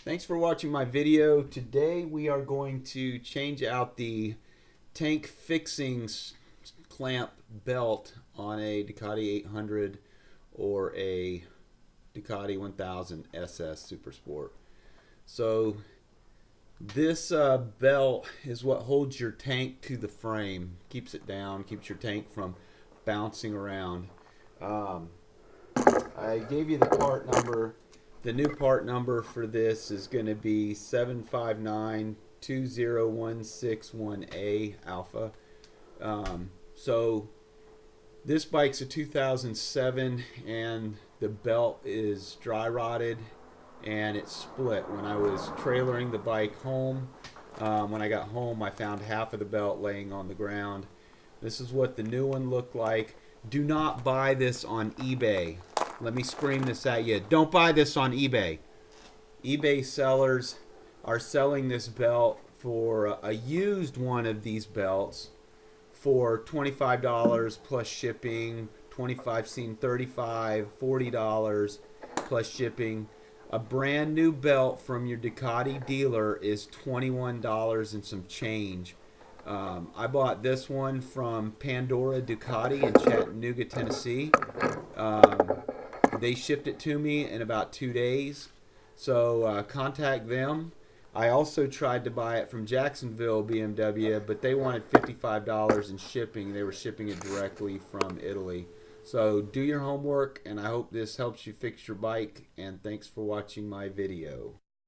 Thanks for watching my video. Today we are going to change out the tank fixing clamp belt on a Ducati 800 or a Ducati 1000 SS Super Sport. So this belt is what holds your tank to the frame, keeps it down, keeps your tank from bouncing around. I gave you the part number. The new part number for this is going to be 75920161A Alpha. So this bike's a 2007 and the belt is dry rotted and it's split. When I was trailering the bike home, when I got home I found half of the belt laying on the ground. This is what the new one looked like. Do not buy this on eBay. Let me scream this at you. Don't buy this on eBay. eBay sellers are selling this belt for a used one of these belts for $25 plus shipping, 25 seen $35, $40 plus shipping. A brand new belt from your Ducati dealer is $21 and some change. I bought this one from Pandora Ducati in Chattanooga, Tennessee. They shipped it to me in about 2 days, so contact them. I also tried to buy it from Jacksonville BMW, but they wanted $55 in shipping. They were shipping it directly from Italy. So do your homework, and I hope this helps you fix your bike, and thanks for watching my video.